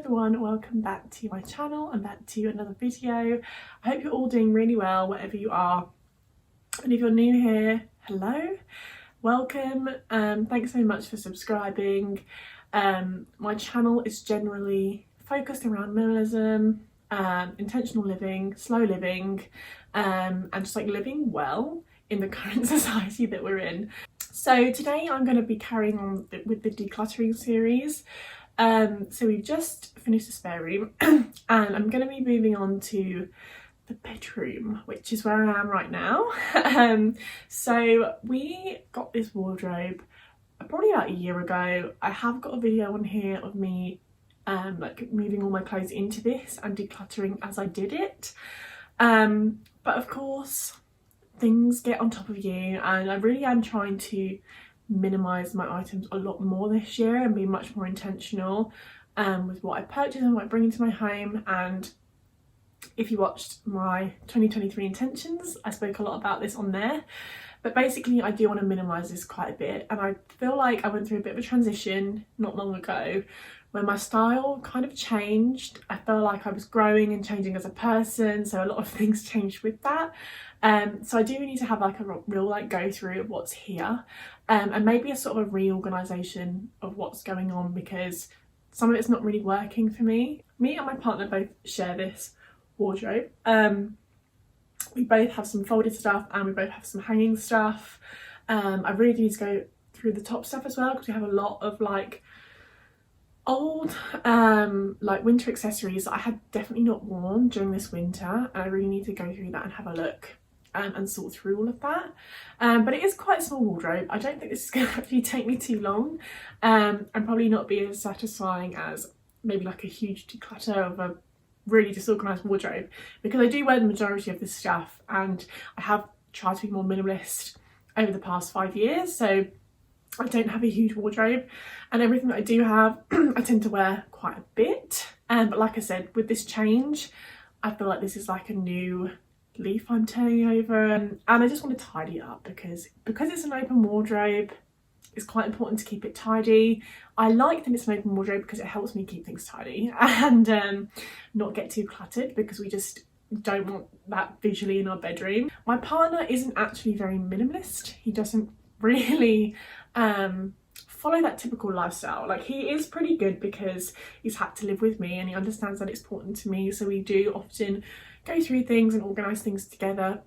everyone, welcome back to my channel and back to another video. I hope you're all doing really well wherever you are, and if you're new here, hello, welcome. Thanks so much for subscribing. My channel is generally focused around minimalism, intentional living, slow living, and just like living well in the current society that we're in. So today I'm going to be carrying on with the decluttering series. So we've just finished the spare room and I'm going to be moving on to the bedroom, which is where I am right now. So we got this wardrobe probably about a year ago. I have got a video on here of me like moving all my clothes into this and decluttering as I did it. But of course things get on top of you, and I really am trying to minimise my items a lot more this year and be much more intentional with what I purchase and what I bring into my home. And if you watched my 2023 intentions, I spoke a lot about this on there, but basically I do want to minimise this quite a bit, and I feel like I went through a bit of a transition not long ago where my style kind of changed. I felt like I was growing and changing as a person, so a lot of things changed with that. So I do need to have like a real like go through of what's here, and maybe a sort of a reorganisation of what's going on, because some of it's not really working for me. Me and my partner both share this wardrobe. We both have some folded stuff and we both have some hanging stuff. I really need to go through the top stuff as well, because we have a lot of like old like winter accessories that I had definitely not worn during this winter, and I really need to go through that and have a look and sort through all of that. But it is quite a small wardrobe. I don't think this is going to actually take me too long, and probably not be as satisfying as maybe like a huge declutter of a really disorganised wardrobe, because I do wear the majority of this stuff and I have tried to be more minimalist over the past 5 years, so I don't have a huge wardrobe, and everything that I do have I tend to wear quite a bit. But like I said, with this change I feel like this is like a new leaf I'm turning over, and I just want to tidy it up because it's an open wardrobe. It's quite important to keep it tidy. I like that it's an open wardrobe because it helps me keep things tidy and not get too cluttered, because we just don't want that visually in our bedroom. My partner isn't actually very minimalist. He doesn't really follow that typical lifestyle. Like, he is pretty good because he's had to live with me and he understands that it's important to me, so we do often go through things and organise things together.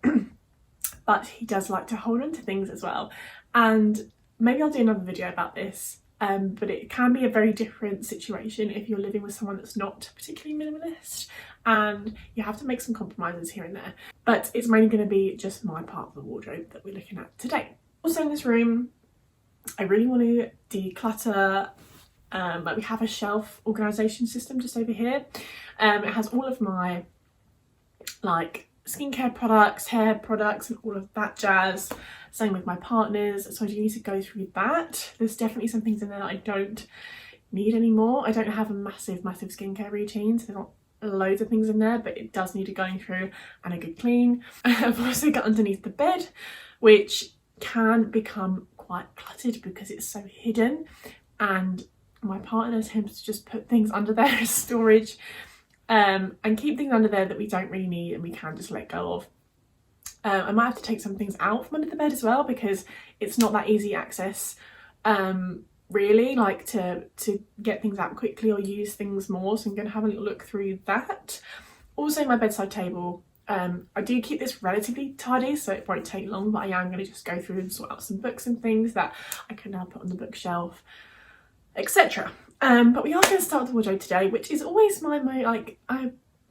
But he does like to hold on to things as well, and maybe I'll do another video about this, but it can be a very different situation if you're living with someone that's not particularly minimalist, and you have to make some compromises here and there. But it's mainly going to be just my part of the wardrobe that we're looking at today. Also in this room I really want to declutter. Like, we have a shelf organisation system just over here. It has all of my like skincare products, hair products and all of that jazz. Same with my partner's, so I do need to go through that. There's definitely some things in there that I don't need anymore. I don't have a massive skincare routine, so there's not loads of things in there, but it does need a going through and a good clean. I've also got underneath the bed, which can become quite cluttered because it's so hidden, and my partner tends to just put things under there as storage, and keep things under there that we don't really need and we can just let go of. I might have to take some things out from under the bed as well, because it's not that easy access really, like to get things out quickly or use things more, so I'm going to have a little look through that. Also my bedside table, I do keep this relatively tidy, so it won't take long, but I am going to just go through and sort out some books and things that I can now put on the bookshelf, etc. But we are going to start the wardrobe today, which is always my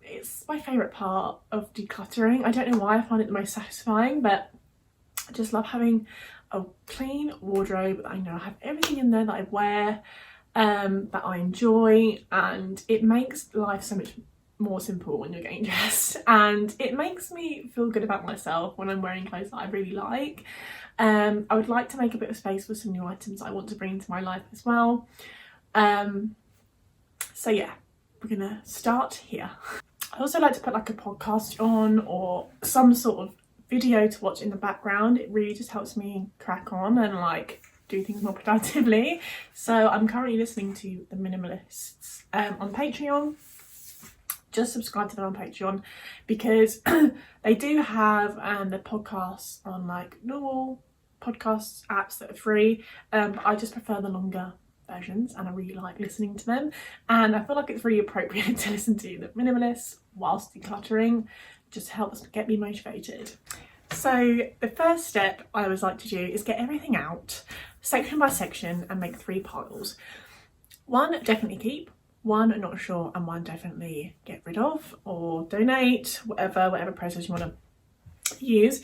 it's my favourite part of decluttering. I don't know why I find it the most satisfying, but I just love having a clean wardrobe. I know I have everything in there that I wear, that I enjoy, and it makes life so much more simple when you're getting dressed, and it makes me feel good about myself when I'm wearing clothes that I really like. I would like to make a bit of space for some new items that I want to bring into my life as well. So yeah, we're gonna start here. I also like to put like a podcast on or some sort of video to watch in the background. It really just helps me crack on and like do things more productively. So I'm currently listening to The Minimalists on Patreon. Just subscribe to them on Patreon because they do have the podcasts on like normal podcast apps that are free, but I just prefer the longer versions and I really like listening to them, and I feel like it's really appropriate to listen to The Minimalists whilst decluttering. Just helps get me motivated. So the first step I always like to do is get everything out section by section and make 3 piles. 1 definitely keep, 1 not sure, and 1 definitely get rid of or donate, whatever process you want to use.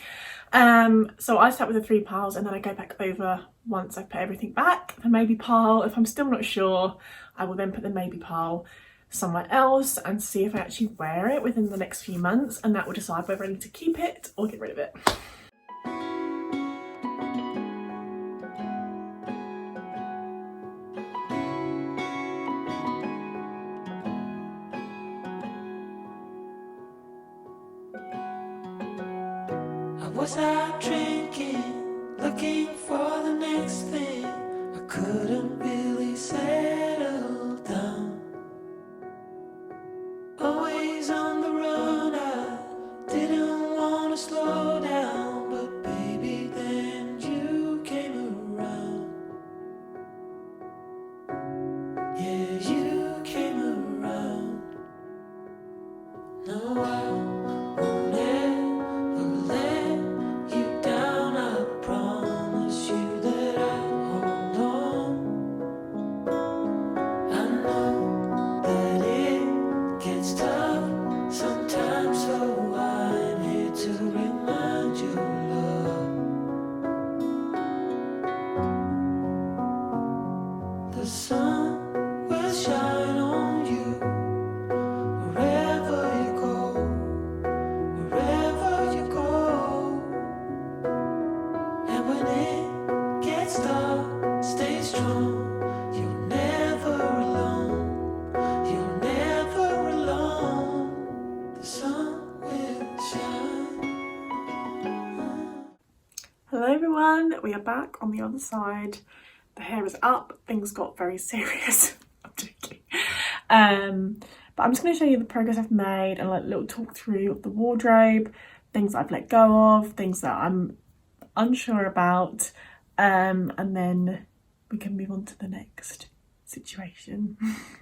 So I start with the 3 piles and then I go back over once I've put everything back. The maybe pile, if I'm still not sure, I will then put the maybe pile somewhere else and see if I actually wear it within the next few months, and that will decide whether I need to keep it or get rid of it. I was out drinking, looking for the next thing. I couldn't really settle down. Always on the run, I didn't want to slow down. But baby, then you came around. Yeah, you came around. No, I won't ever let you down. I promise you that I hold on. I know that it gets tough sometimes, so I'm here to remind you, love. The sun will shine on you wherever you go, wherever you go. And when it gets dark, stay strong. You're never alone. You're never alone. The sun will shine. Hello everyone, we are back on the other side. The hair is up, things got very serious. I'm joking. But I'm just going to show you the progress I've made and like a little talk through of the wardrobe, things I've let go of, things that I'm unsure about, and then we can move on to the next situation.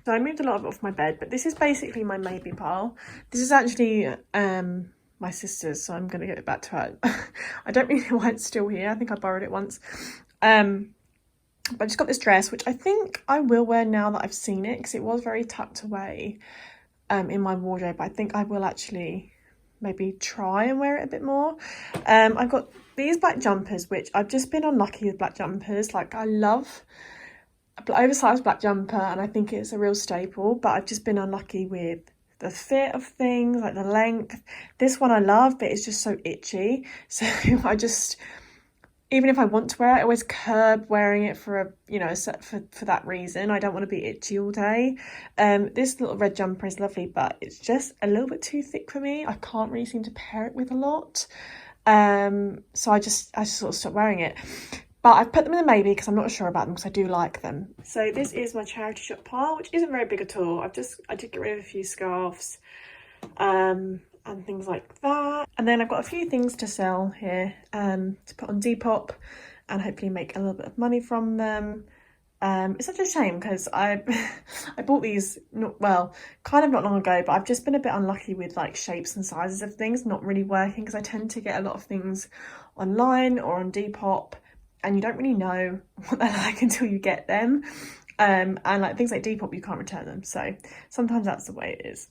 So I moved a lot of it off my bed, but this is basically my maybe pile. This is actually my sister's, so I'm going to give it back to her. I don't really know why it's still here. I think I borrowed it once. But I just got this dress, which I think I will wear now that I've seen it, because it was very tucked away in my wardrobe. I think I will actually maybe try and wear it a bit more. I've got these black jumpers, which I've just been unlucky with black jumpers. Like, I love an oversized black jumper and I think it's a real staple, but I've just been unlucky with the fit of things, like the length. This one I love, but it's just so itchy. So I just, even if I want to wear it, I always curb wearing it for that reason. I don't want to be itchy all day. This little red jumper is lovely, but it's just a little bit too thick for me. I can't really seem to pair it with a lot. So I just sort of stopped wearing it. But I've put them in the maybe because I'm not sure about them, because I do like them. So this is my charity shop pile, which isn't very big at all. I did get rid of a few scarves and things like that. And then I've got a few things to sell here to put on Depop and hopefully make a little bit of money from them. It's such a shame because I bought these kind of not long ago, but I've just been a bit unlucky with like shapes and sizes of things not really working, because I tend to get a lot of things online or on Depop and you don't really know what they're like until you get them. And like things like Depop, you can't return them, so sometimes that's the way it is.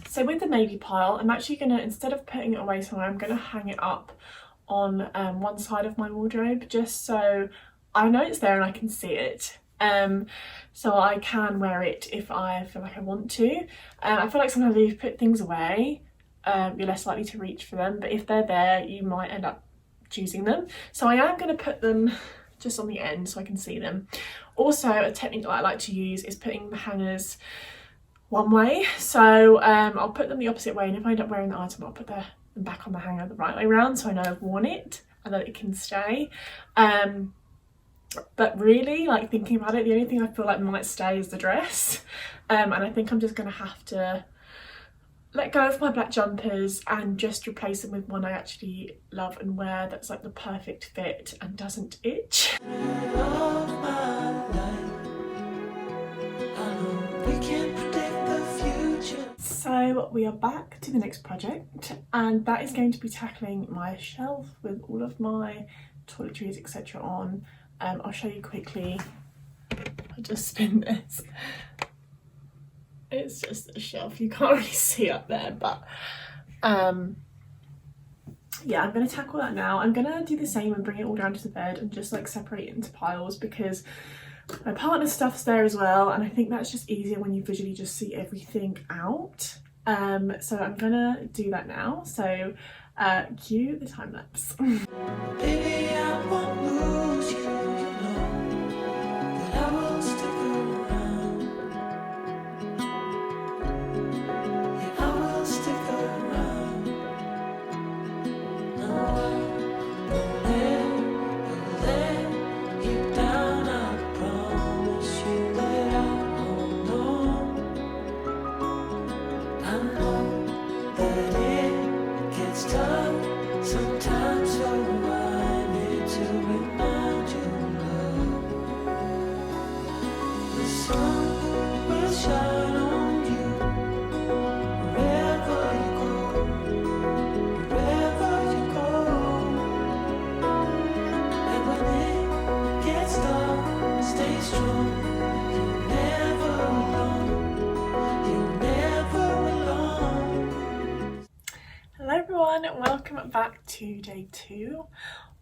So with the maybe pile, I'm actually gonna, instead of putting it away somewhere, I'm gonna hang it up on one side of my wardrobe, just so I know it's there and I can see it. So I can wear it if I feel like I want to. I feel like sometimes if you put things away, you're less likely to reach for them, but if they're there, you might end up choosing them. So I am going to put them just on the end so I can see them. Also, a technique that I like to use is putting the hangers one way. So I'll put them the opposite way, and if I end up wearing the item, I'll put them back on the hanger the right way around, so I know I've worn it and that it can stay. But really, like, thinking about it, the only thing I feel like might stay is the dress. And I think I'm just gonna have to let go of my black jumpers and just replace them with one I actually love and wear, that's like the perfect fit and doesn't itch. So we are back to the next project, and that is going to be tackling my shelf with all of my toiletries, etc. on. I'll show you quickly. I'll just spin this. It's just a shelf, you can't really see up there, but yeah, I'm going to tackle that now. I'm going to do the same and bring it all down to the bed and just like separate it into piles, because my partner's stuff's there as well, and I think that's just easier when you visually just see everything out. So I'm gonna do that now. So cue the time lapse. Baby, I won't lose you, you know that I will stick around. Yeah, I will stick around. No, I won't let you down. I promise you that I won't know. I know that it gets tough sometimes, so I need to remind you, love. The sun will shine on you wherever you go, wherever you go. And when it gets dark, stay strong. You're never alone. You're never alone. Hello everyone, welcome back to day 2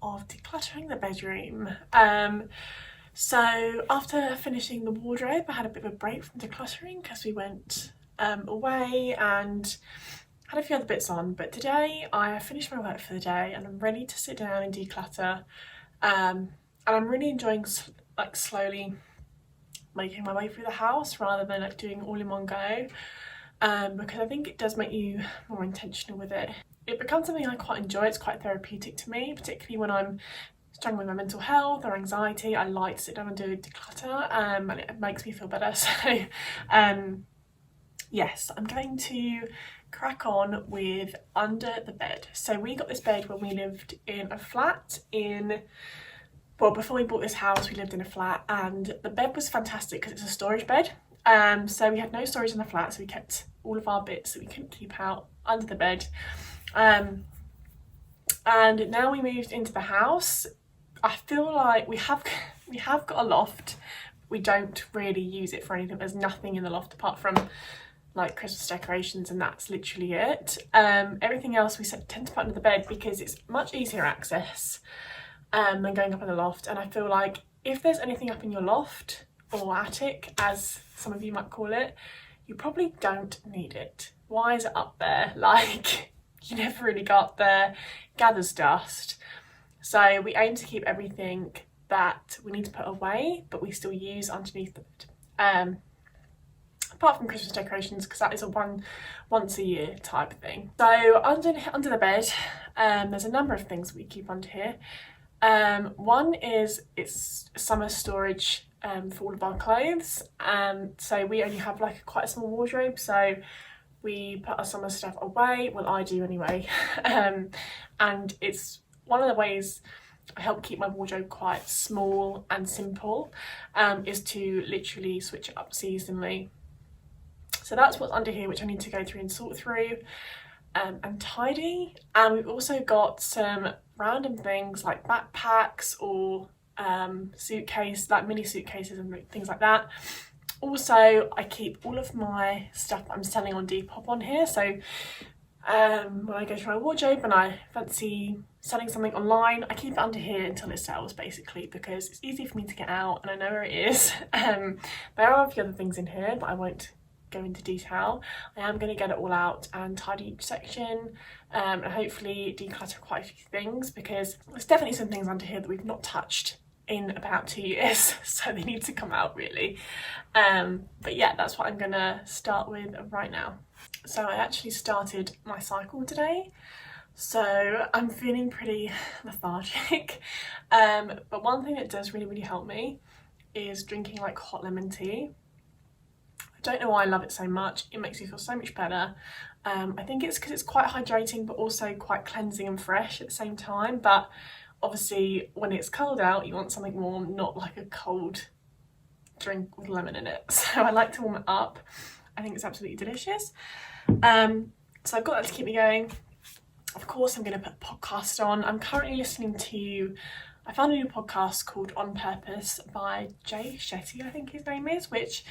of decluttering the bedroom. So after finishing the wardrobe, I had a bit of a break from decluttering because we went away and had a few other bits on, but today I finished my work for the day and I'm ready to sit down and declutter. And I'm really enjoying like slowly making my way through the house rather than like doing it all in one go, because I think it does make you more intentional with it. It becomes something I quite enjoy. It's quite therapeutic to me, particularly when I'm struggling with my mental health or anxiety. I like to sit down and do declutter, and it makes me feel better. So yes, I'm going to crack on with under the bed. So we got this bed when we lived in a flat well, before we bought this house, we lived in a flat, and the bed was fantastic because it's a storage bed. So we had no storage in the flat, so we kept all of our bits that we couldn't keep out under the bed. And now we moved into the house, I feel like we have got a loft. We don't really use it for anything. There's nothing in the loft apart from like Christmas decorations, and that's literally it. Everything else we tend to put under the bed because it's much easier access than going up in the loft. And I feel like if there's anything up in your loft or attic, as some of you might call it, you probably don't need it. Why is it up there? Like, you never really go up there, gathers dust. So we aim to keep everything that we need to put away, but we still use underneath the bed. Apart from Christmas decorations, because that is a once a year type of thing. So under the bed, there's a number of things we keep under here. One is it's summer storage for all of our clothes. So we only have like quite a small wardrobe, so we put our summer stuff away. Well, I do anyway. And it's one of the ways I help keep my wardrobe quite small and simple, is to literally switch it up seasonally. So that's what's under here, which I need to go through and sort through and tidy. And we've also got some random things like backpacks or suitcase, like mini suitcases and things like that. Also, I keep all of my stuff that I'm selling on Depop on here. So when I go through my wardrobe and I fancy selling something online, I keep it under here until it sells, basically, because it's easy for me to get out and I know where it is. There are a few other things in here, but I won't go into detail. I am going to get it all out and tidy each section, and hopefully declutter quite a few things, because there's definitely some things under here that we've not touched in about 2 years, so they need to come out really. But yeah, that's what I'm gonna start with right now. So I actually started my cycle today. So I'm feeling pretty lethargic, but one thing that does really help me is drinking like hot lemon tea. I don't know why I love it so much. It makes me feel so much better. I think it's because it's quite hydrating but also quite cleansing and fresh at the same time. But obviously when it's cold out you want something warm, not like a cold drink with lemon in it. So I like to warm it up. I think it's absolutely delicious. So I've got that to keep me going. Of course I'm going to put a podcast on. I'm currently listening to, I found a new podcast called On Purpose by Jay Shetty, I think his name is, which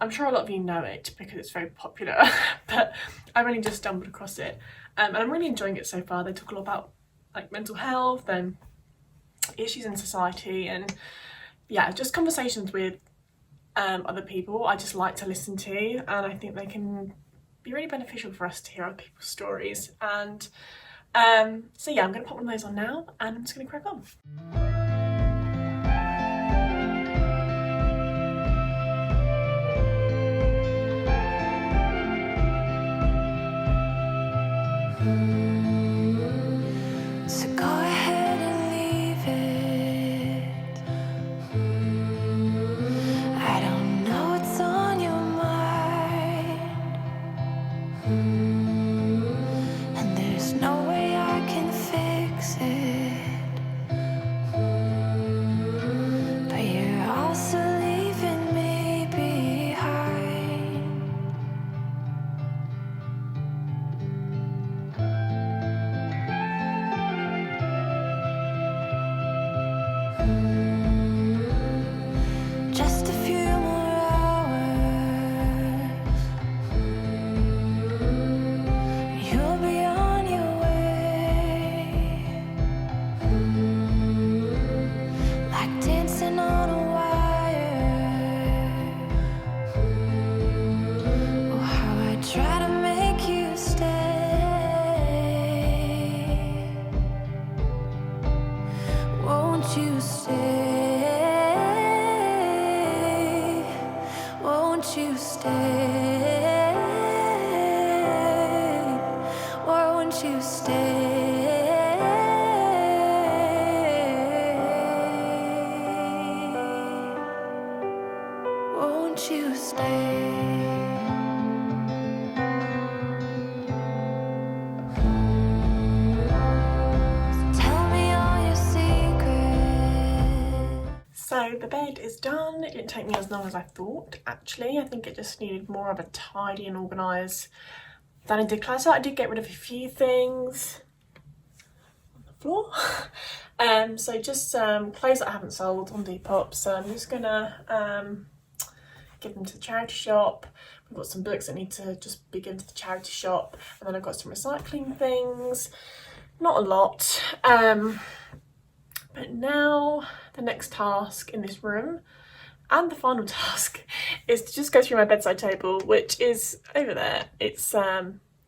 I'm sure a lot of you know it because it's very popular, but I've only just stumbled across it. And I'm really enjoying it so far. They talk a lot about like mental health and issues in society, and yeah, just conversations with other people I just like to listen to, and I think they can be really beneficial for us to hear other people's stories. And so yeah, I'm going to pop one of those on now and I'm just going to crack on. So go ahead and leave it. I don't know what's on your mind, and there's no way I can fix it, but you're also leaving me behind. Just a few more hours, you'll be on your way, like dancing on a wire. Oh, how I try to make you stay. Won't you stay? Won't you stay? Or won't you stay? Won't you stay? Tell me all your secrets. So the bed is done. It didn't take me as long as I thought, actually. I think it just needed more of a tidy and organised than a declutter. I did get rid of a few things on the floor. So just some clothes that I haven't sold on Depop. So I'm just gonna give them to the charity shop. We've got some books that need to just be given to the charity shop. And then I've got some recycling things. Not a lot. But now the next task in this room, and the final task, is to just go through my bedside table, which is over there. It's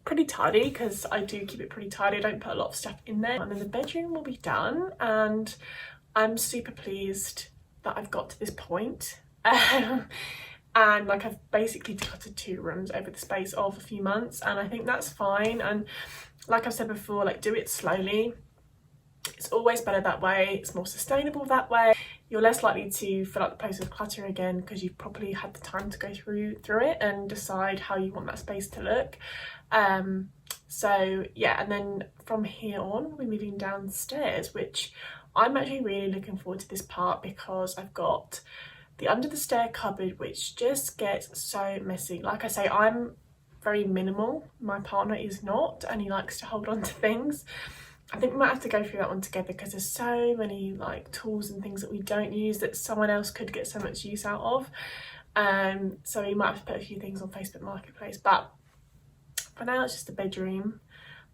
pretty tidy because I do keep it pretty tidy. I don't put a lot of stuff in there. And then the bedroom will be done, and I'm super pleased that I've got to this point. And like I've basically decluttered 2 rooms over the space of a few months, and I think that's fine. And like I've said before, like do it slowly. It's always better that way. It's more sustainable that way. You're less likely to fill up the place with clutter again because you've probably had the time to go through it and decide how you want that space to look. So yeah, and then from here on we're moving downstairs, which I'm actually really looking forward to this part because I've got the under the stair cupboard, which just gets so messy. Like I say, I'm very minimal. My partner is not, and he likes to hold on to things. I think we might have to go through that one together because there's so many like tools and things that we don't use that someone else could get so much use out of. So we might have to put a few things on Facebook Marketplace, but for now it's just the bedroom,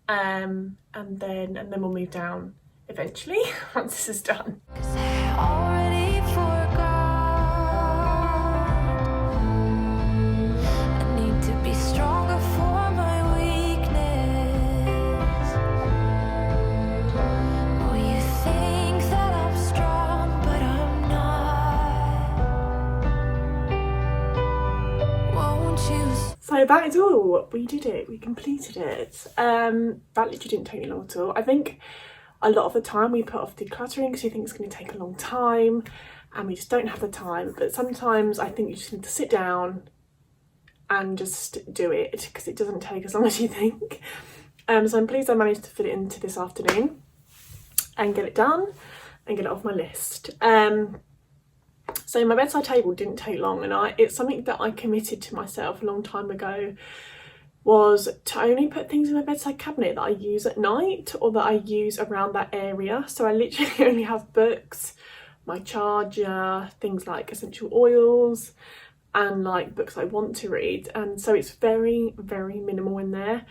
and then we'll move down eventually once this is done. 'Cause I already forgot. I need to be stronger for my weakness. Oh, you think that I'm strong, but I'm not. Won't you? So that is all. We did it. We completed it. That literally didn't take me long at all. I think a lot of the time we put off decluttering because you think it's going to take a long time and we just don't have the time. But sometimes I think you just need to sit down and just do it because it doesn't take as long as you think. So I'm pleased I managed to fit it into this afternoon and get it done and get it off my list. So my bedside table didn't take long, and it's something that I committed to myself a long time ago, was to only put things in my bedside cabinet that I use at night or that I use around that area. So I literally only have books, my charger, things like essential oils, and like books I want to read. And so it's very, very minimal in there.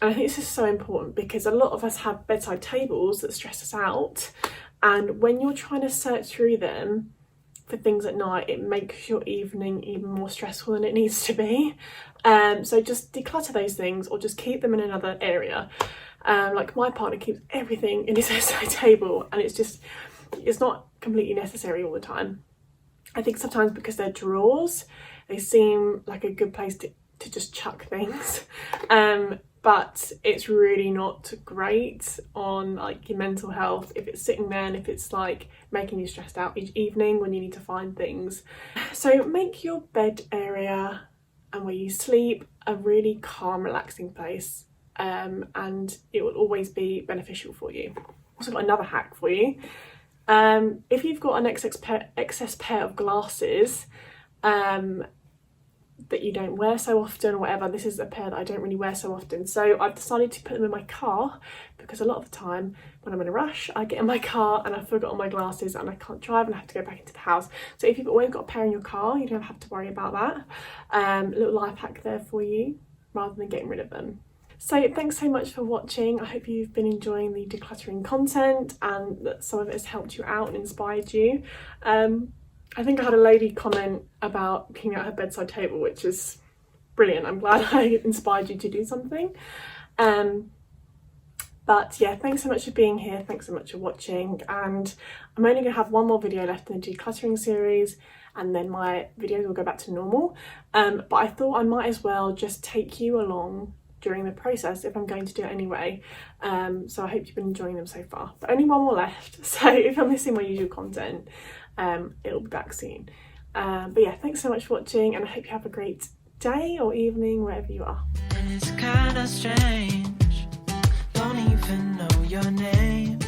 And I think this is so important because a lot of us have bedside tables that stress us out. And when you're trying to search through them for things at night, it makes your evening even more stressful than it needs to be. So just declutter those things or just keep them in another area. Like my partner keeps everything in his bedside table, and it's not completely necessary all the time. I think sometimes because they're drawers, they seem like a good place to just chuck things. But it's really not great on like your mental health if it's sitting there and if it's like making you stressed out each evening when you need to find things. So make your bed area and where you sleep a really calm, relaxing place, and it will always be beneficial for you. Also got another hack for you. If you've got an excess pair of glasses that you don't wear so often or whatever, this is a pair that I don't really wear so often, so I've decided to put them in my car because a lot of the time when I'm in a rush I get in my car and I've forgotten my glasses and I can't drive and I have to go back into the house. So if you've always got a pair in your car, you don't have to worry about that. Little life hack there for you rather than getting rid of them. So thanks so much for watching. I hope you've been enjoying the decluttering content and that some of it has helped you out and inspired you. I think I had a lady comment about cleaning out her bedside table, which is brilliant. I'm glad I inspired you to do something. But yeah, thanks so much for being here. Thanks so much for watching. And I'm only going to have one more video left in the decluttering series, and then my videos will go back to normal. But I thought I might as well just take you along during the process if I'm going to do it anyway. So I hope you've been enjoying them so far. But only one more left. So if you're missing my usual content, it'll be back soon. But yeah, thanks so much for watching, and I hope you have a great day or evening wherever you are. And it's kinda strange, don't even know your name.